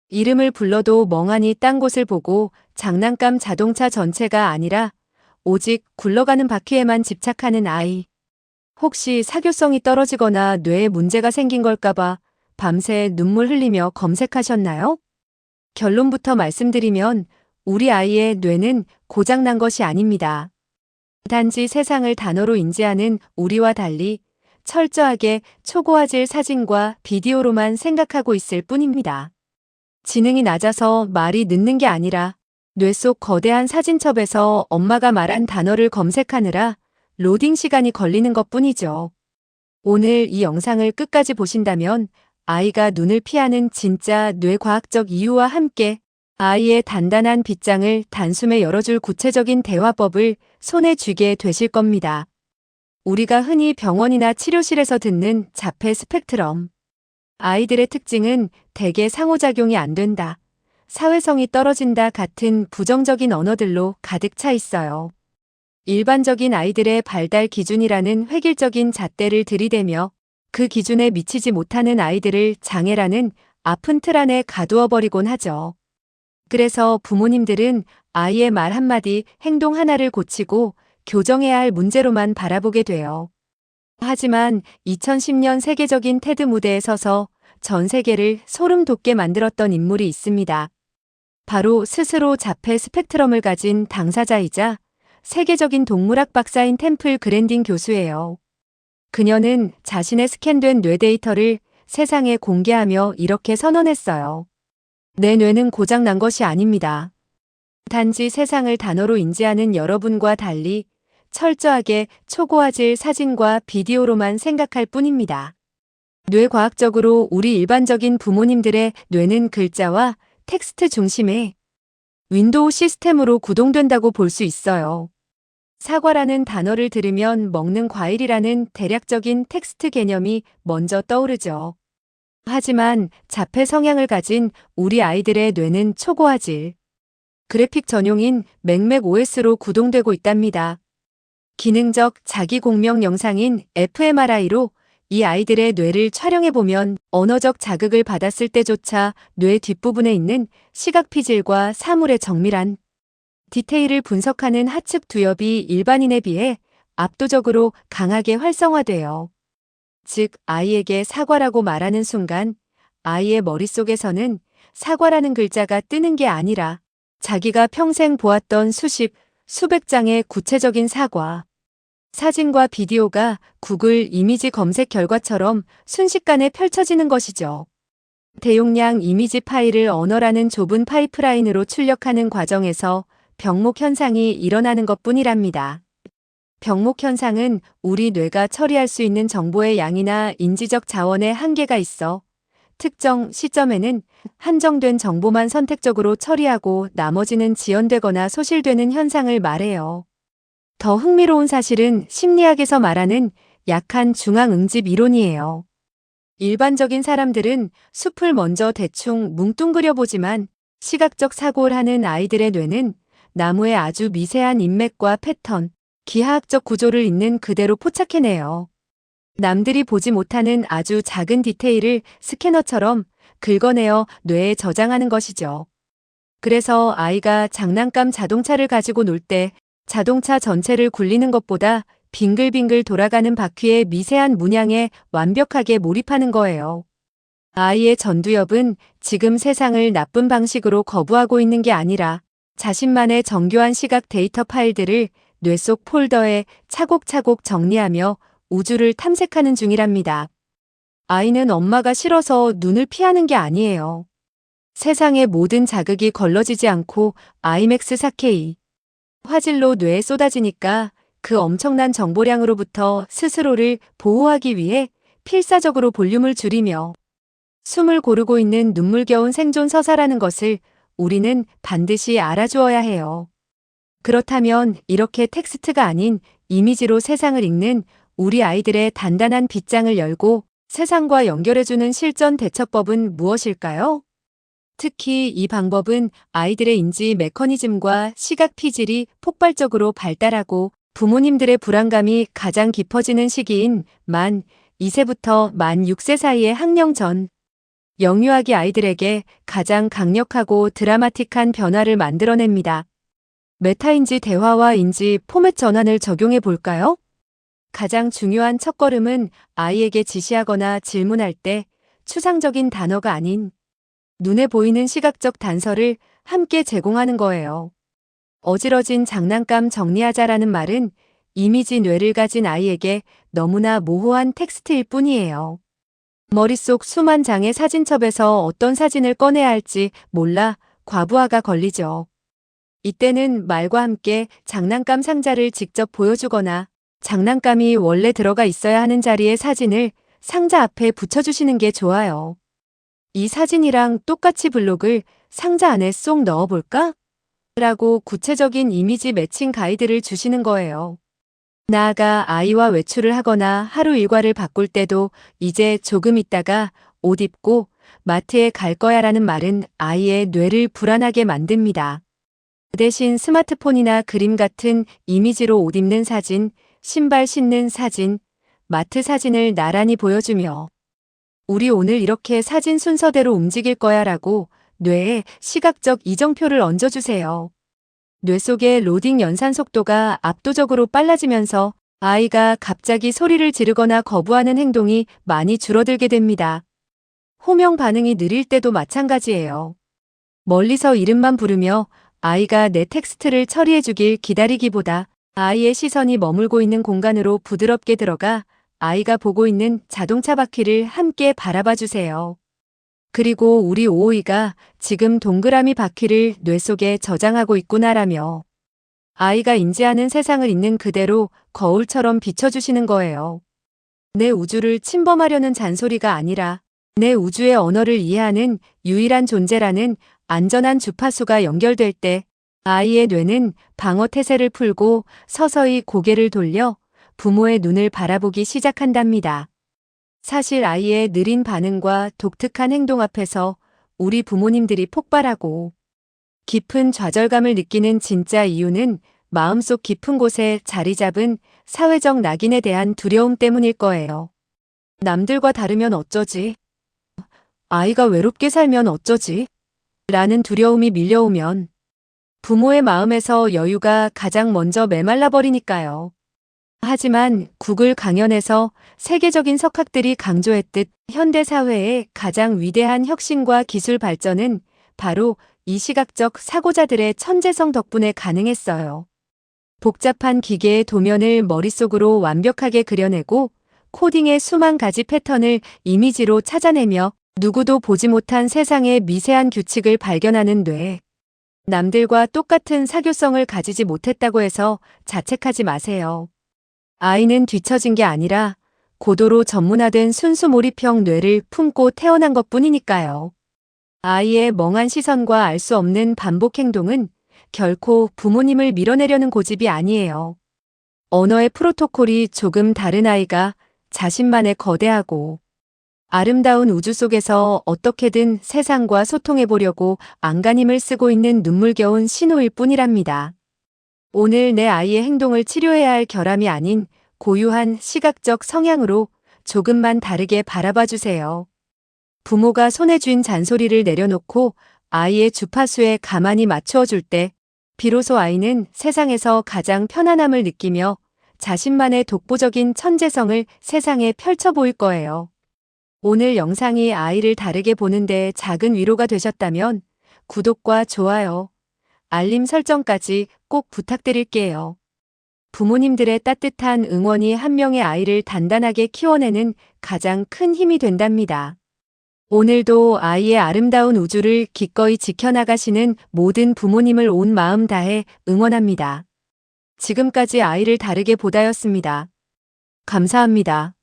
이름을 불러도 멍하니 딴 곳을 보고 장난감 자동차 전체가 아니라 오직 굴러가는 바퀴에만 집착하는 아이. 혹시 사교성이 떨어지거나 뇌에 문제가 생긴 걸까봐 밤새 눈물 흘리며 검색하셨나요? 결론부터 말씀드리면 우리 아이의 뇌는 고장난 것이 아닙니다. 단지 세상을 단어로 인지하는 우리와 달리 철저하게 초고화질 사진과 비디오로만 생각하고 있을 뿐입니다. 지능이 낮아서 말이 늦는 게 아니라 뇌 속 거대한 사진첩에서 엄마가 말한 단어를 검색하느라 로딩 시간이 걸리는 것뿐이죠. 오늘 이 영상을 끝까지 보신다면 아이가 눈을 피하는 진짜 뇌과학적 이유와 함께 아이의 단단한 빗장을 단숨에 열어줄 구체적인 대화법을 손에 쥐게 되실 겁니다. 우리가 흔히 병원이나 치료실에서 듣는 자폐 스펙트럼. 아이들의 특징은 대개 상호작용이 안 된다, 사회성이 떨어진다 같은 부정적인 언어들로 가득 차 있어요. 일반적인 아이들의 발달 기준이라는 획일적인 잣대를 들이대며 그 기준에 미치지 못하는 아이들을 장애라는 아픈 틀 안에 가두어 버리곤 하죠. 그래서 부모님들은 아이의 말 한마디, 행동 하나를 고치고 교정해야 할 문제로만 바라보게 돼요. 하지만 2010년 세계적인 테드 무대에 서서 전 세계를 소름 돋게 만들었던 인물이 있습니다. 바로 스스로 자폐 스펙트럼을 가진 당사자이자 세계적인 동물학 박사인 템플 그랜딘 교수예요. 그녀는 자신의 스캔된 뇌 데이터를 세상에 공개하며 이렇게 선언했어요. 내 뇌는 고장난 것이 아닙니다. 단지 세상을 단어로 인지하는 여러분과 달리 철저하게 초고화질 사진과 비디오로만 생각할 뿐입니다. 뇌과학적으로 우리 일반적인 부모님들의 뇌는 글자와 텍스트 중심의 윈도우 시스템으로 구동된다고 볼 수 있어요. 사과라는 단어를 들으면 먹는 과일이라는 대략적인 텍스트 개념이 먼저 떠오르죠. 하지만 자폐 성향을 가진 우리 아이들의 뇌는 초고화질 그래픽 전용인 맥 OS로 구동되고 있답니다. 기능적 자기 공명 영상인 fMRI로 이 아이들의 뇌를 촬영해보면 언어적 자극을 받았을 때조차 뇌 뒷부분에 있는 시각 피질과 사물의 정밀한 디테일을 분석하는 하측 두엽이 일반인에 비해 압도적으로 강하게 활성화돼요. 즉, 아이에게 사과라고 말하는 순간 아이의 머릿속에서는 사과라는 글자가 뜨는 게 아니라 자기가 평생 보았던 수십, 수백 장의 구체적인 사과, 사진과 비디오가 구글 이미지 검색 결과처럼 순식간에 펼쳐지는 것이죠. 대용량 이미지 파일을 언어라는 좁은 파이프라인으로 출력하는 과정에서 병목 현상이 일어나는 것뿐이랍니다. 병목 현상은 우리 뇌가 처리할 수 있는 정보의 양이나 인지적 자원에 한계가 있어 특정 시점에는 한정된 정보만 선택적으로 처리하고 나머지는 지연되거나 소실되는 현상을 말해요. 더 흥미로운 사실은 심리학에서 말하는 약한 중앙응집 이론이에요. 일반적인 사람들은 숲을 먼저 대충 뭉뚱그려 보지만 시각적 사고를 하는 아이들의 뇌는 나무의 아주 미세한 인맥과 패턴, 기하학적 구조를 있는 그대로 포착해내요. 남들이 보지 못하는 아주 작은 디테일을 스캐너처럼 긁어내어 뇌에 저장하는 것이죠. 그래서 아이가 장난감 자동차를 가지고 놀 때 자동차 전체를 굴리는 것보다 빙글빙글 돌아가는 바퀴의 미세한 문양에 완벽하게 몰입하는 거예요. 아이의 전두엽은 지금 세상을 나쁜 방식으로 거부하고 있는 게 아니라 자신만의 정교한 시각 데이터 파일들을 뇌 속 폴더에 차곡차곡 정리하며 우주를 탐색하는 중이랍니다. 아이는 엄마가 싫어서 눈을 피하는 게 아니에요. 세상의 모든 자극이 걸러지지 않고 IMAX 4K 화질로 뇌에 쏟아지니까 그 엄청난 정보량으로부터 스스로를 보호하기 위해 필사적으로 볼륨을 줄이며 숨을 고르고 있는 눈물겨운 생존 서사라는 것을 우리는 반드시 알아주어야 해요. 그렇다면 이렇게 텍스트가 아닌 이미지로 세상을 읽는 우리 아이들의 단단한 빗장을 열고 세상과 연결해주는 실전 대처법은 무엇일까요? 특히 이 방법은 아이들의 인지 메커니즘과 시각 피질이 폭발적으로 발달하고 부모님들의 불안감이 가장 깊어지는 시기인 만 2세부터 만 6세 사이의 학령 전 영유아기 아이들에게 가장 강력하고 드라마틱한 변화를 만들어냅니다. 메타인지 대화와 인지 포맷 전환을 적용해 볼까요? 가장 중요한 첫걸음은 아이에게 지시하거나 질문할 때 추상적인 단어가 아닌 눈에 보이는 시각적 단서를 함께 제공하는 거예요. 어지러진 장난감 정리하자라는 말은 이미지 뇌를 가진 아이에게 너무나 모호한 텍스트일 뿐이에요. 머릿속 수만 장의 사진첩에서 어떤 사진을 꺼내야 할지 몰라 과부하가 걸리죠. 이때는 말과 함께 장난감 상자를 직접 보여주거나 장난감이 원래 들어가 있어야 하는 자리에 사진을 상자 앞에 붙여주시는 게 좋아요. 이 사진이랑 똑같이 블록을 상자 안에 쏙 넣어볼까? 라고 구체적인 이미지 매칭 가이드를 주시는 거예요. 나아가 아이와 외출을 하거나 하루 일과를 바꿀 때도 이제 조금 있다가 옷 입고 마트에 갈 거야 라는 말은 아이의 뇌를 불안하게 만듭니다. 그 대신 스마트폰이나 그림 같은 이미지로 옷 입는 사진, 신발 신는 사진, 마트 사진을 나란히 보여주며 우리 오늘 이렇게 사진 순서대로 움직일 거야 라고 뇌에 시각적 이정표를 얹어주세요. 뇌 속의 로딩 연산 속도가 압도적으로 빨라지면서 아이가 갑자기 소리를 지르거나 거부하는 행동이 많이 줄어들게 됩니다. 호명 반응이 느릴 때도 마찬가지예요. 멀리서 이름만 부르며 아이가 내 텍스트를 처리해주길 기다리기보다 아이의 시선이 머물고 있는 공간으로 부드럽게 들어가 아이가 보고 있는 자동차 바퀴를 함께 바라봐 주세요. 그리고 우리 오오이가 지금 동그라미 바퀴를 뇌 속에 저장하고 있구나라며 아이가 인지하는 세상을 있는 그대로 거울처럼 비춰주시는 거예요. 내 우주를 침범하려는 잔소리가 아니라 내 우주의 언어를 이해하는 유일한 존재라는 안전한 주파수가 연결될 때 아이의 뇌는 방어 태세를 풀고 서서히 고개를 돌려 부모의 눈을 바라보기 시작한답니다. 사실 아이의 느린 반응과 독특한 행동 앞에서 우리 부모님들이 폭발하고 깊은 좌절감을 느끼는 진짜 이유는 마음속 깊은 곳에 자리 잡은 사회적 낙인에 대한 두려움 때문일 거예요. 남들과 다르면 어쩌지? 아이가 외롭게 살면 어쩌지? 라는 두려움이 밀려오면 부모의 마음에서 여유가 가장 먼저 메말라 버리니까요. 하지만 구글 강연에서 세계적인 석학들이 강조했듯 현대 사회의 가장 위대한 혁신과 기술 발전은 바로 이 시각적 사고자들의 천재성 덕분에 가능했어요. 복잡한 기계의 도면을 머릿속으로 완벽하게 그려내고 코딩의 수만 가지 패턴을 이미지로 찾아내며 누구도 보지 못한 세상의 미세한 규칙을 발견하는 뇌. 남들과 똑같은 사교성을 가지지 못했다고 해서 자책하지 마세요. 아이는 뒤처진 게 아니라 고도로 전문화된 순수 몰입형 뇌를 품고 태어난 것뿐이니까요. 아이의 멍한 시선과 알 수 없는 반복 행동은 결코 부모님을 밀어내려는 고집이 아니에요. 언어의 프로토콜이 조금 다른 아이가 자신만의 거대하고 아름다운 우주 속에서 어떻게든 세상과 소통해보려고 안간힘을 쓰고 있는 눈물겨운 신호일 뿐이랍니다. 오늘 내 아이의 행동을 치료해야 할 결함이 아닌 고유한 시각적 성향으로 조금만 다르게 바라봐 주세요. 부모가 손에 쥔 잔소리를 내려놓고 아이의 주파수에 가만히 맞추어 줄 때 비로소 아이는 세상에서 가장 편안함을 느끼며 자신만의 독보적인 천재성을 세상에 펼쳐 보일 거예요. 오늘 영상이 아이를 다르게 보는데 작은 위로가 되셨다면 구독과 좋아요, 알림 설정까지 꼭 부탁드릴게요. 부모님들의 따뜻한 응원이 한 명의 아이를 단단하게 키워내는 가장 큰 힘이 된답니다. 오늘도 아이의 아름다운 우주를 기꺼이 지켜나가시는 모든 부모님을 온 마음 다해 응원합니다. 지금까지 아이를 다르게 보다였습니다. 감사합니다.